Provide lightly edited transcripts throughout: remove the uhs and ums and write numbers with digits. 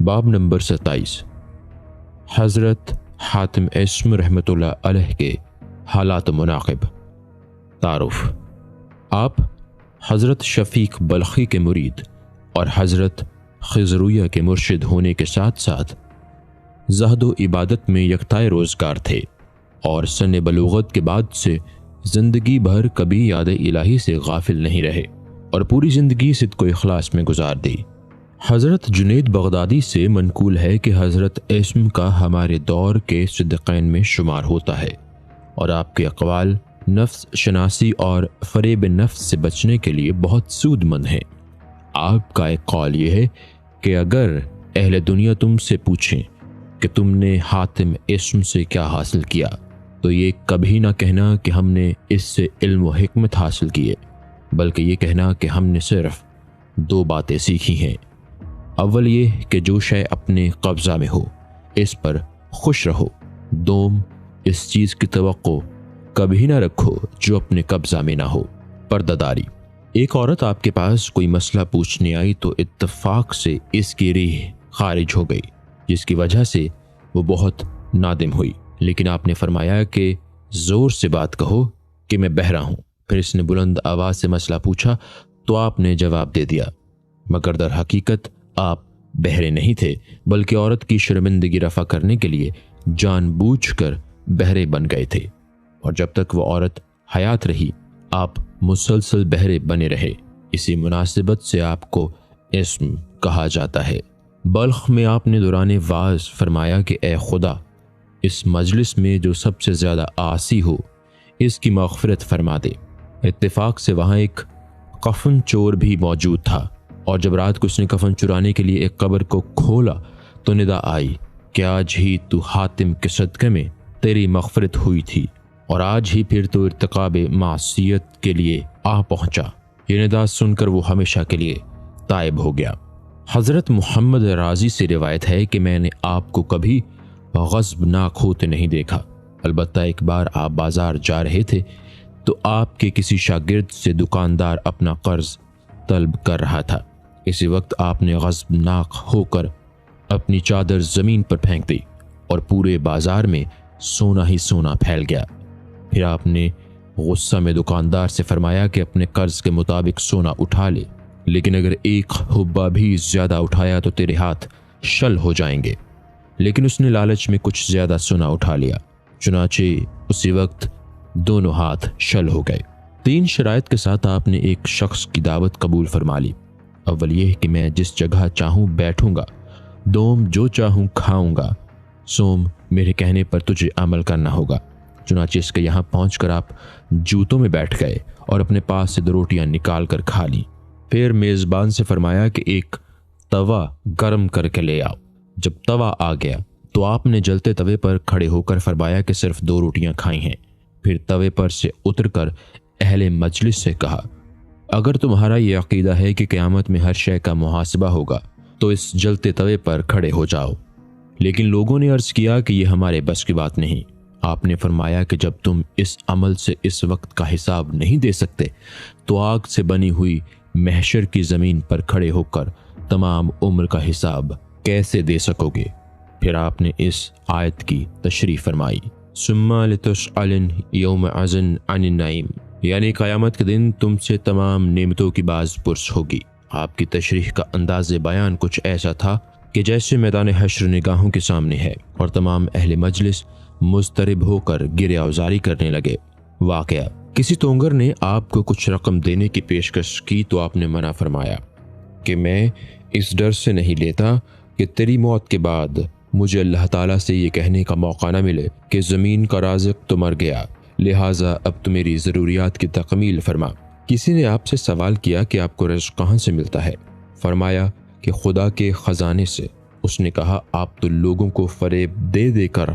باب نمبر 27۔ حضرت حاتم اسم رحمۃ اللہ علیہ کے حالات مناقب۔ تعارف۔ آپ حضرت شفیق بلخی کے مرید اور حضرت خضرویہ کے مرشد ہونے کے ساتھ ساتھ زہد و عبادت میں یکتائے روزگار تھے اور سن بلوغت کے بعد سے زندگی بھر کبھی یاد الہی سے غافل نہیں رہے اور پوری زندگی صدق و اخلاص میں گزار دی۔ حضرت جنید بغدادی سے منقول ہے کہ حضرت اسم کا ہمارے دور کے صدیقین میں شمار ہوتا ہے اور آپ کے اقوال نفس شناسی اور فریب نفس سے بچنے کے لیے بہت سود مند ہیں۔ آپ کا ایک قول یہ ہے کہ اگر اہل دنیا تم سے پوچھیں کہ تم نے حاتم اسم سے کیا حاصل کیا تو یہ کبھی نہ کہنا کہ ہم نے اس سے علم و حکمت حاصل کیے، بلکہ یہ کہنا کہ ہم نے صرف 2 باتیں سیکھی ہیں۔ اول یہ کہ جو شے اپنے قبضہ میں ہو اس پر خوش رہو، دوم اس چیز کی توقع کبھی نہ رکھو جو اپنے قبضہ میں نہ ہو۔ پردہ داری۔ ایک عورت آپ کے پاس کوئی مسئلہ پوچھنے آئی تو اتفاق سے اس کی ریح خارج ہو گئی، جس کی وجہ سے وہ بہت نادم ہوئی، لیکن آپ نے فرمایا کہ زور سے بات کہو کہ میں بہرا ہوں۔ پھر اس نے بلند آواز سے مسئلہ پوچھا تو آپ نے جواب دے دیا، مگر در حقیقت آپ بہرے نہیں تھے، بلکہ عورت کی شرمندگی رفع کرنے کے لیے جان بوجھ کر بہرے بن گئے تھے، اور جب تک وہ عورت حیات رہی آپ مسلسل بہرے بنے رہے۔ اسی مناسبت سے آپ کو اسم کہا جاتا ہے۔ بلخ میں آپ نے دوران وعظ فرمایا کہ اے خدا، اس مجلس میں جو سب سے زیادہ عاصی ہو اس کی مغفرت فرما دے۔ اتفاق سے وہاں ایک کفن چور بھی موجود تھا، اور جب رات کو اس نے کفن چرانے کے لیے ایک قبر کو کھولا تو ندا آئی کہ آج ہی تو حاتم کے صدقے میں تیری مغفرت ہوئی تھی اور آج ہی پھر تو ارتکاب معصیت کے لیے آ پہنچا۔ یہ ندا سن کر وہ ہمیشہ کے لیے تائب ہو گیا۔ حضرت محمد رازی سے روایت ہے کہ میں نے آپ کو کبھی غضبناک ہوتے نہیں دیکھا، البتہ ایک بار آپ بازار جا رہے تھے تو آپ کے کسی شاگرد سے دکاندار اپنا قرض طلب کر رہا تھا۔ اسی وقت آپ نے غضبناک ہو کر اپنی چادر زمین پر پھینک دی اور پورے بازار میں سونا ہی سونا پھیل گیا۔ پھر آپ نے غصہ میں دکاندار سے فرمایا کہ اپنے قرض کے مطابق سونا اٹھا لے، لیکن اگر ایک حبہ بھی زیادہ اٹھایا تو تیرے ہاتھ شل ہو جائیں گے۔ لیکن اس نے لالچ میں کچھ زیادہ سونا اٹھا لیا، چنانچہ اسی وقت دونوں ہاتھ شل ہو گئے۔ 3 شرائط کے ساتھ آپ نے ایک شخص کی دعوت قبول فرما لی۔ اول یہ کہ میں جس جگہ چاہوں بیٹھوں گا، دوم جو چاہوں کھاؤں گا، سوم میرے کہنے پر تجھے عمل کرنا ہوگا۔ چنانچہ اس کے یہاں پہنچ کر آپ جوتوں میں بیٹھ گئے اور اپنے پاس سے 2 روٹیاں نکال کر کھا لیں۔ پھر میزبان سے فرمایا کہ ایک توا گرم کر کے لے آؤ۔ جب توا آ گیا تو آپ نے جلتے توے پر کھڑے ہو کر فرمایا کہ صرف 2 روٹیاں کھائی ہیں۔ پھر توے پر سے اتر کر اہل مجلس سے کہا، اگر تمہارا یہ عقیدہ ہے کہ قیامت میں ہر شے کا محاسبہ ہوگا تو اس جلتے توے پر کھڑے ہو جاؤ۔ لیکن لوگوں نے عرض کیا کہ یہ ہمارے بس کی بات نہیں۔ آپ نے فرمایا کہ جب تم اس عمل سے اس وقت کا حساب نہیں دے سکتے تو آگ سے بنی ہوئی محشر کی زمین پر کھڑے ہو کر تمام عمر کا حساب کیسے دے سکو گے؟ پھر آپ نے اس آیت کی تشریح فرمائی، ثم لتسألن یومئذ عن النعیم، یعنی قیامت کے دن تم سے تمام نعمتوں کی باز پرس ہوگی۔ آپ کی تشریح کا انداز بیان کچھ ایسا تھا کہ جیسے میدان حشر نگاہوں کے سامنے ہے، اور تمام اہل مجلس مضطرب ہو کر گریہ اوزاری کرنے لگے۔ واقعہ، کسی تونگر نے آپ کو کچھ رقم دینے کی پیشکش کی تو آپ نے منع فرمایا کہ میں اس ڈر سے نہیں لیتا کہ تیری موت کے بعد مجھے اللہ تعالیٰ سے یہ کہنے کا موقع نہ ملے کہ زمین کا رازق تو مر گیا، لہٰذا اب تو میری ضروریات کی تکمیل فرما۔ کسی نے آپ سے سوال کیا کہ آپ کو رزق کہاں سے ملتا ہے؟ فرمایا کہ خدا کے خزانے سے۔ اس نے کہا، آپ تو لوگوں کو فریب دے دے کر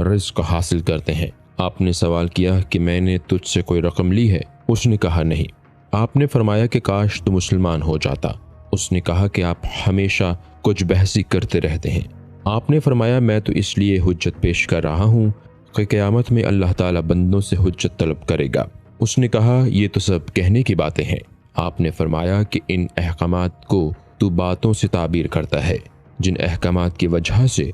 رزق حاصل کرتے ہیں۔ آپ نے سوال کیا کہ میں نے تجھ سے کوئی رقم لی ہے؟ اس نے کہا نہیں۔ آپ نے فرمایا کہ کاش تو مسلمان ہو جاتا۔ اس نے کہا کہ آپ ہمیشہ کچھ بحثی کرتے رہتے ہیں۔ آپ نے فرمایا میں تو اس لیے حجت پیش کر رہا ہوں کہ قیامت میں اللہ تعالیٰ بندوں سے حجت طلب کرے گا۔ اس نے کہا یہ تو سب کہنے کی باتیں ہیں۔ آپ نے فرمایا کہ ان احکامات کو تو باتوں سے تعبیر کرتا ہے، جن احکامات کی وجہ سے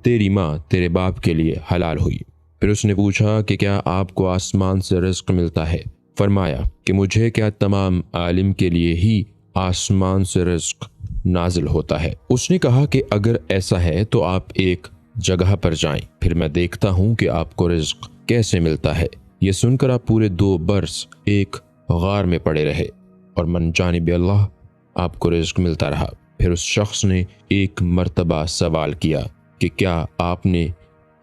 تیری ماں تیرے باپ کے لیے حلال ہوئی۔ پھر اس نے پوچھا کہ کیا آپ کو آسمان سے رزق ملتا ہے؟ فرمایا کہ مجھے کیا تمام عالم کے لیے ہی آسمان سے رزق نازل ہوتا ہے؟ اس نے کہا کہ اگر ایسا ہے تو آپ ایک جگہ پر جائیں، پھر میں دیکھتا ہوں کہ آپ کو رزق کیسے ملتا ہے۔ یہ سن کر آپ پورے 2 برس ایک غار میں پڑے رہے اور من جانب اللہ آپ کو رزق ملتا رہا۔ پھر اس شخص نے ایک مرتبہ سوال کیا کہ کیا آپ نے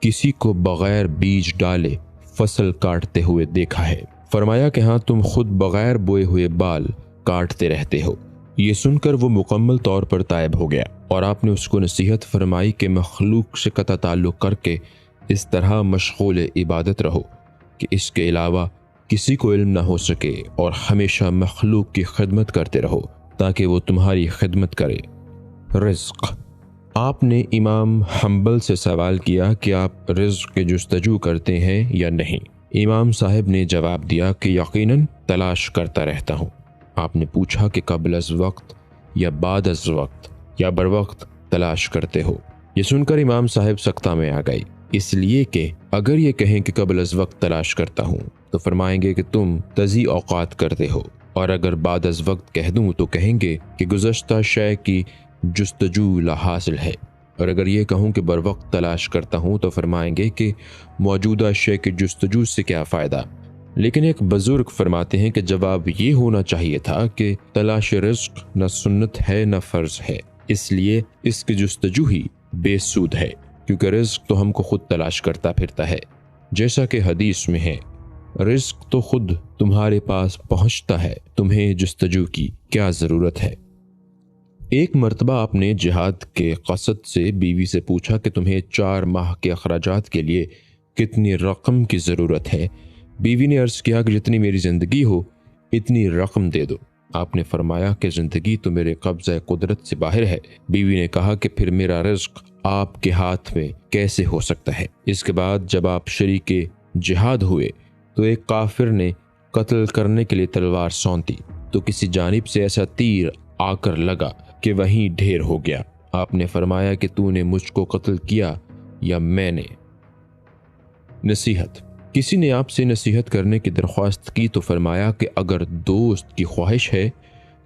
کسی کو بغیر بیج ڈالے فصل کاٹتے ہوئے دیکھا ہے؟ فرمایا کہ ہاں، تم خود بغیر بوئے ہوئے بال کاٹتے رہتے ہو۔ یہ سن کر وہ مکمل طور پر تائب ہو گیا اور آپ نے اس کو نصیحت فرمائی کہ مخلوق سے قطع تعلق کر کے اس طرح مشغول عبادت رہو کہ اس کے علاوہ کسی کو علم نہ ہو سکے، اور ہمیشہ مخلوق کی خدمت کرتے رہو تاکہ وہ تمہاری خدمت کرے۔ رزق۔ آپ نے امام حنبل سے سوال کیا کہ آپ رزق کی جستجو کرتے ہیں یا نہیں؟ امام صاحب نے جواب دیا کہ یقیناً تلاش کرتا رہتا ہوں۔ آپ نے پوچھا کہ قبل از وقت یا بعد از وقت یا بر وقت تلاش کرتے ہو؟ یہ سن کر امام صاحب سکتہ میں آ گئی، اس لیے کہ اگر یہ کہیں کہ قبل از وقت تلاش کرتا ہوں تو فرمائیں گے کہ تم تضیع اوقات کرتے ہو، اور اگر بعد از وقت کہہ دوں تو کہیں گے کہ گزشتہ شے کی جستجو لا حاصل ہے، اور اگر یہ کہوں کہ بر وقت تلاش کرتا ہوں تو فرمائیں گے کہ موجودہ شے کی جستجو سے کیا فائدہ۔ لیکن ایک بزرگ فرماتے ہیں کہ جواب یہ ہونا چاہیے تھا کہ تلاش رزق نہ سنت ہے نہ فرض ہے، اس لیے اس کی جستجو ہی بے سود ہے، کیونکہ رزق تو ہم کو خود تلاش کرتا پھرتا ہے، جیسا کہ حدیث میں ہے، رزق تو خود تمہارے پاس پہنچتا ہے، تمہیں جستجو کی کیا ضرورت ہے۔ ایک مرتبہ آپ نے جہاد کے قصد سے بیوی سے پوچھا کہ تمہیں 4 ماہ کے اخراجات کے لیے کتنی رقم کی ضرورت ہے؟ بیوی نے عرض کیا کہ جتنی میری زندگی ہو اتنی رقم دے دو۔ آپ نے فرمایا کہ زندگی تو میرے قبضہ قدرت سے باہر ہے۔ بیوی نے کہا کہ پھر میرا رزق آپ کے ہاتھ میں کیسے ہو سکتا ہے؟ اس کے بعد جب آپ شریک جہاد ہوئے تو ایک کافر نے قتل کرنے کے لیے تلوار سونتی تو کسی جانب سے ایسا تیر آ کر لگا کہ وہیں ڈھیر ہو گیا۔ آپ نے فرمایا کہ تو نے مجھ کو قتل کیا یا میں نے؟ نصیحت۔ کسی نے آپ سے نصیحت کرنے کی درخواست کی تو فرمایا کہ اگر دوست کی خواہش ہے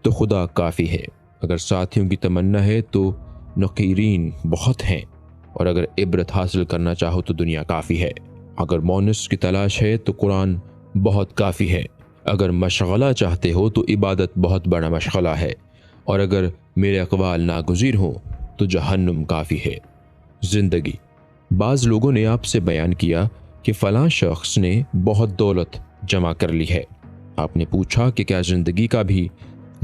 تو خدا کافی ہے، اگر ساتھیوں کی تمنا ہے تو نقیرین بہت ہیں، اور اگر عبرت حاصل کرنا چاہو تو دنیا کافی ہے، اگر مونس کی تلاش ہے تو قرآن بہت کافی ہے، اگر مشغلہ چاہتے ہو تو عبادت بہت بڑا مشغلہ ہے، اور اگر میرے اقوال ناگزیر ہوں تو جہنم کافی ہے۔ زندگی۔ بعض لوگوں نے آپ سے بیان کیا کہ فلاں شخص نے بہت دولت جمع کر لی ہے۔ آپ نے پوچھا کہ کیا زندگی کا بھی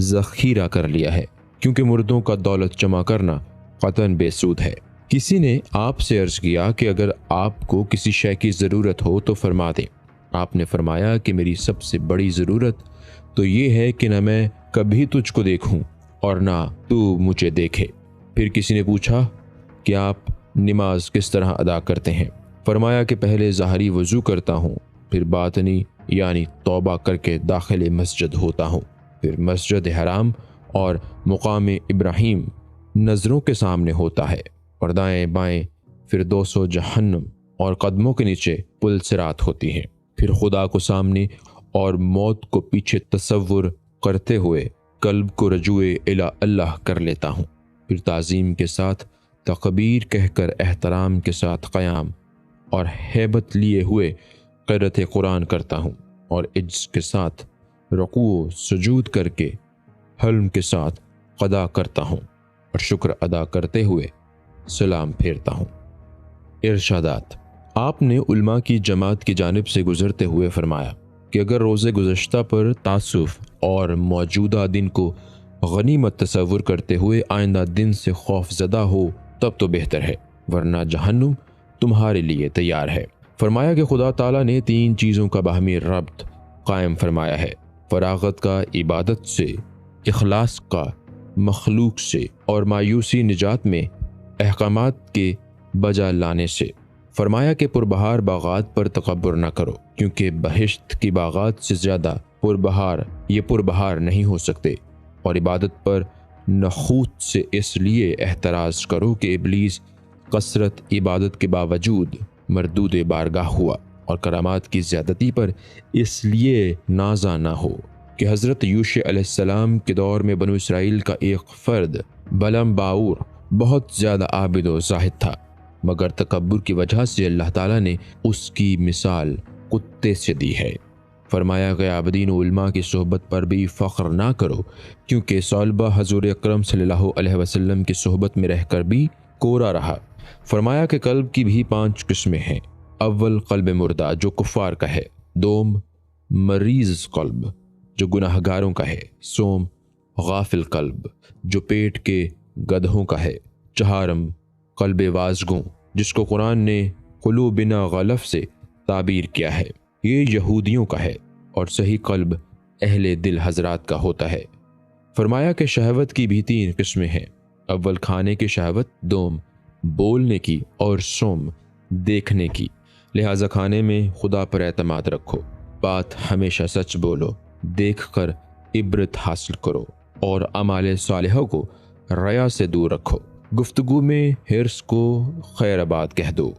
ذخیرہ کر لیا ہے؟ کیونکہ مردوں کا دولت جمع کرنا قطعاً بے سود ہے۔ کسی نے آپ سے عرض کیا کہ اگر آپ کو کسی شے کی ضرورت ہو تو فرما دیں۔ آپ نے فرمایا کہ میری سب سے بڑی ضرورت تو یہ ہے کہ نہ میں کبھی تجھ کو دیکھوں اور نہ تو مجھے دیکھے۔ پھر کسی نے پوچھا کہ آپ نماز کس طرح ادا کرتے ہیں؟ فرمایا کہ پہلے ظاہری وضو کرتا ہوں، پھر باطنی یعنی توبہ کر کے داخل مسجد ہوتا ہوں، پھر مسجد حرام اور مقام ابراہیم نظروں کے سامنے ہوتا ہے، اور دائیں بائیں فردوس و جہنم اور قدموں کے نیچے پل صراط ہوتی ہیں، پھر خدا کو سامنے اور موت کو پیچھے تصور کرتے ہوئے قلب کو رجوع الی اللہ کر لیتا ہوں، پھر تعظیم کے ساتھ تکبیر کہہ کر احترام کے ساتھ قیام اور ہیبت لیے ہوئے قرأت قرآن کرتا ہوں، اور عجز کے ساتھ رکوع و سجود کر کے حلم کے ساتھ قضا کرتا ہوں، اور شکر ادا کرتے ہوئے سلام پھیرتا ہوں۔ ارشادات۔ آپ نے علماء کی جماعت کی جانب سے گزرتے ہوئے فرمایا کہ اگر روز گزشتہ پر تعسف اور موجودہ دن کو غنیمت تصور کرتے ہوئے آئندہ دن سے خوف زدہ ہو تب تو بہتر ہے، ورنہ جہنم تمہارے لیے تیار ہے۔ فرمایا کہ خدا تعالیٰ نے 3 چیزوں کا باہمی ربط قائم فرمایا ہے: فراغت کا عبادت سے، اخلاص کا مخلوق سے، اور مایوسی نجات میں احکامات کے بجا لانے سے۔ فرمایا کہ پربہار باغات پر تکبر نہ کرو، کیونکہ بہشت کی باغات سے زیادہ پربہار نہیں ہو سکتے، اور عبادت پر نخوت سے اس لیے احتراز کرو کہ ابلیس کثرت عبادت کے باوجود مردود بارگاہ ہوا، اور کرامات کی زیادتی پر اس لیے نازا نہ ہو کہ حضرت یوشع علیہ السلام کے دور میں بنو اسرائیل کا ایک فرد بلم باور بہت زیادہ عابد و زاہد تھا، مگر تکبر کی وجہ سے اللہ تعالیٰ نے اس کی مثال کتے سے دی ہے۔ فرمایا کہ عابدین و علماء کی صحبت پر بھی فخر نہ کرو، کیونکہ صلبہ حضور اکرم صلی اللہ علیہ وسلم کی صحبت میں رہ کر بھی کورا رہا۔ فرمایا کہ قلب کی بھی 5 قسمیں ہیں۔ اول قلب مردہ جو کفار کا ہے، دوم مریض قلب جو گناہ گاروں کا ہے، سوم غافل قلب جو پیٹ کے گدھوں کا ہے، چہارم قلب وازگوں جس کو قرآن نے قلوبنا غلف سے تعبیر کیا ہے، یہ یہودیوں کا ہے، اور صحیح قلب اہل دل حضرات کا ہوتا ہے۔ فرمایا کہ شہوت کی بھی 3 قسمیں ہیں، اول کھانے کی شہوت، دوم بولنے کی، اور سوم دیکھنے کی۔ لہٰذا کھانے میں خدا پر اعتماد رکھو، بات ہمیشہ سچ بولو، دیکھ کر عبرت حاصل کرو، اور اعمال صالحہ کو ریا سے دور رکھو۔ گفتگو میں حرص کو خیر آباد کہہ دو،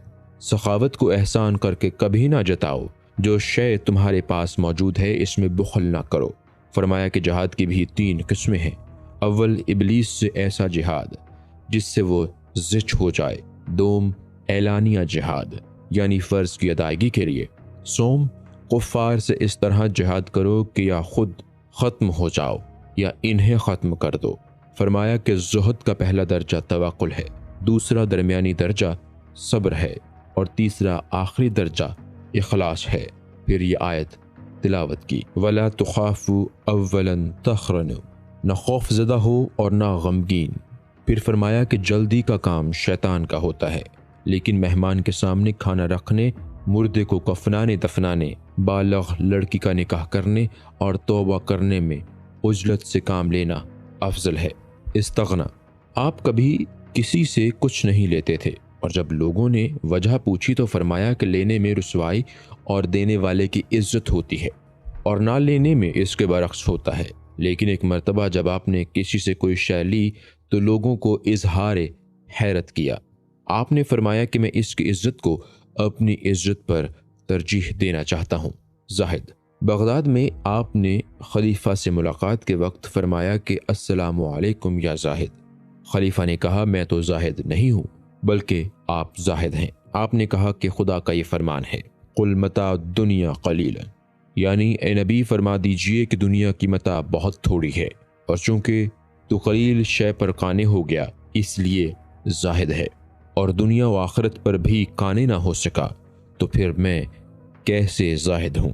سخاوت کو احسان کر کے کبھی نہ جتاؤ، جو شے تمہارے پاس موجود ہے اس میں بخل نہ کرو۔ فرمایا کہ جہاد کی بھی 3 قسمیں ہیں، اول ابلیس سے ایسا جہاد جس سے وہ زچ ہو جائے، دوم اعلانیہ جہاد یعنی فرض کی ادائیگی کے لیے، سوم کفار سے اس طرح جہاد کرو کہ یا خود ختم ہو جاؤ یا انہیں ختم کر دو۔ فرمایا کہ زہد کا پہلا درجہ توکل ہے، دوسرا درمیانی درجہ صبر ہے، اور تیسرا آخری درجہ اخلاص ہے۔ پھر یہ آیت تلاوت کی، وَلَا تُخَافُوا أَوَّلًا تَخْرَنُوا، نہ خوف زدہ ہو اور نہ غمگین۔ پھر فرمایا کہ جلدی کا کام شیطان کا ہوتا ہے، لیکن مہمان کے سامنے کھانا رکھنے، مردے کو کفنانے دفنانے، بالغ لڑکی کا نکاح کرنے اور توبہ کرنے میں عجلت سے کام لینا افضل ہے۔ استغنا، آپ کبھی کسی سے کچھ نہیں لیتے تھے، اور جب لوگوں نے وجہ پوچھی تو فرمایا کہ لینے میں رسوائی اور دینے والے کی عزت ہوتی ہے، اور نہ لینے میں اس کے برعکس ہوتا ہے۔ لیکن ایک مرتبہ جب آپ نے کسی سے کوئی شے لی تو لوگوں کو اظہار حیرت کیا۔ آپ نے فرمایا کہ میں اس کی عزت کو اپنی عزت پر ترجیح دینا چاہتا ہوں۔ زاہد، بغداد میں آپ نے خلیفہ سے ملاقات کے وقت فرمایا کہ السلام علیکم یا زاہد۔ خلیفہ نے کہا میں تو زاہد نہیں ہوں بلکہ آپ زاہد ہیں۔ آپ نے کہا کہ خدا کا یہ فرمان ہے، قل متاع الدنیا قلیل، یعنی اے نبی فرما دیجئے کہ دنیا کی متاع بہت تھوڑی ہے، اور چونکہ تو قلیل شے پر قانے ہو گیا اس لیے زاہد ہے، اور دنیا و آخرت پر بھی قانے نہ ہو سکا تو پھر میں کیسے زاہد ہوں۔